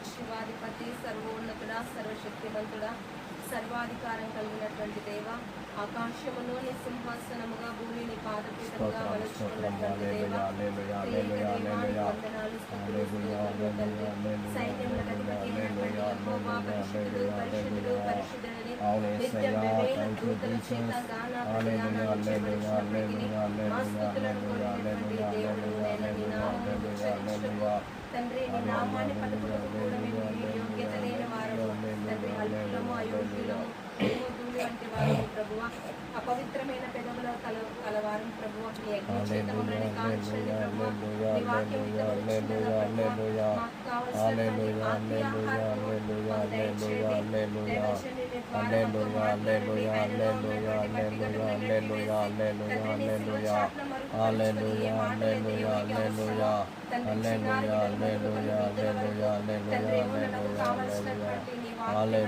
సర్వశివాధిపతి, సర్వోన్నతుడా, సర్వశక్తిమంతుడా, సర్వాధికారం కలిగినటువంటి దేవ, ఆకాశమును నీ సింహాసనముగా, భూమిని పాదపీఠముగా మలుచుకున్నటువంటి దేవ, వందనాలు, సైన్యములకు అధిపతి అయినటువంటి యెహోవా, పరిశుద్ధుడు పరిశుద్ధుడు పరిశుద్ధుడని నిత్యం వేవేల దూతల చేత గానాపతిగానాలు చేయబడుచున్నప్పటికీ మా స్తుతులను కోరినటువంటి దేవుడు నేను నీ నామమును ఉచ్చరించుటకు తండ్రి, నీ నామాన్ని పలుకుటకు కూడా మేము యోగ్యత లేని వారము తండ్రి, అల్పులము, అయోగ్యులము, ధూళి వంటి వారము ప్రభువా, అపవిత్రమైన పెదవుల కలవారం ప్రభువా, నీ అగ్ని చేత మమ్మల్ని కాల్చండి ప్రభువా, నీ వాక్యం ఇంతవరకున్నదా ప్రభువా, మాకు కావలసినటువంటి ఆత్మీయ ఆహారము మాకు దయచేయండి. దైవజనుని ద్వారా మాతో మాట్లాడండి. ఆయనలో ఉన్నటువంటి గట్టి గనులను తండ్రి, నీ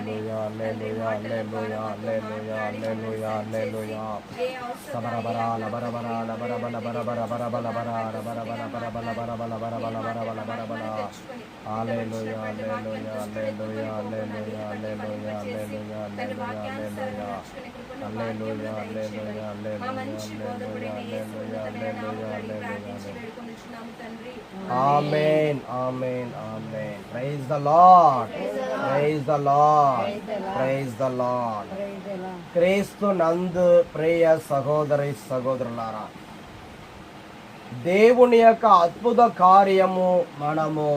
శిలువ చాటున మరుగుపరుచుకొని ఏ మాటలైతే యోగ్యంగా తండ్రి, చిన్నారులు తండ్రి, నాకు కావలసినటువంటి నీ వాక్యమని తండ్రి మాటల ద్వారా మాతో మాట్లాడి ఏ amen amen amen. Praise the lord, praise the lord, praise the lord. క్రీస్తు నందు ప్రియ సహోదరి సహోదరులారా, దేవుని యొక్క అద్భుత కార్యము మనము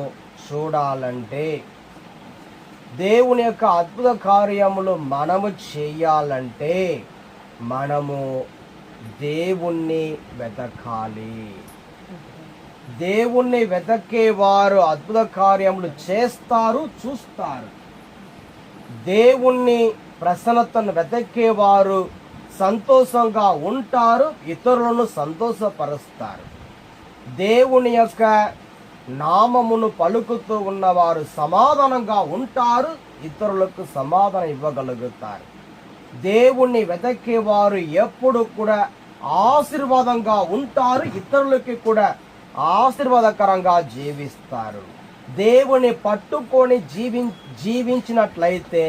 చూడాలంటే, దేవుని యొక్క అద్భుత కార్యములు మనము చేయాలంటే మనము దేవుణ్ణి వెతకాలి. దేవుణ్ణి వెతకేవారు అద్భుత కార్యములు చేస్తారు, చూస్తారు. దేవుణ్ణి ప్రసన్నతను వెతకేవారు సంతోషంగా ఉంటారు, ఇతరులను సంతోషపరుస్తారు. దేవుని యొక్క నామమును పలుకుతూ ఉన్నవారు సమాధానంగా ఉంటారు, ఇతరులకు సమాధానం ఇవ్వగలుగుతారు. దేవుణ్ణి వెతకేవారు ఎప్పుడు కూడా ఆశీర్వాదంగా ఉంటారు, ఇతరులకి కూడా ఆశీర్వాదకరంగా జీవిస్తారు. దేవుని పట్టుకొని జీవించినట్లయితే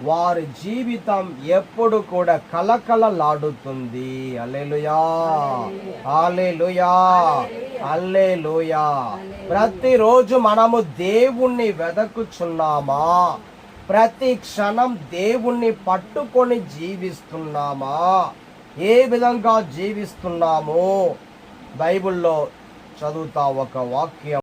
వారి జీవితం ఎప్పుడు కూడా కలకలలాడుతుంది. హల్లెలూయా, హల్లెలూయా, హల్లెలూయా. ప్రతిరోజు మనము దేవుణ్ణి వెదకుచున్నామా? ప్రతి క్షణం దేవుణ్ణి పట్టుకొని జీవిస్తున్నామా? ఏ విధంగా జీవిస్తున్నాము? బైబిల్లో చదువుతా ఒక వాక్యం.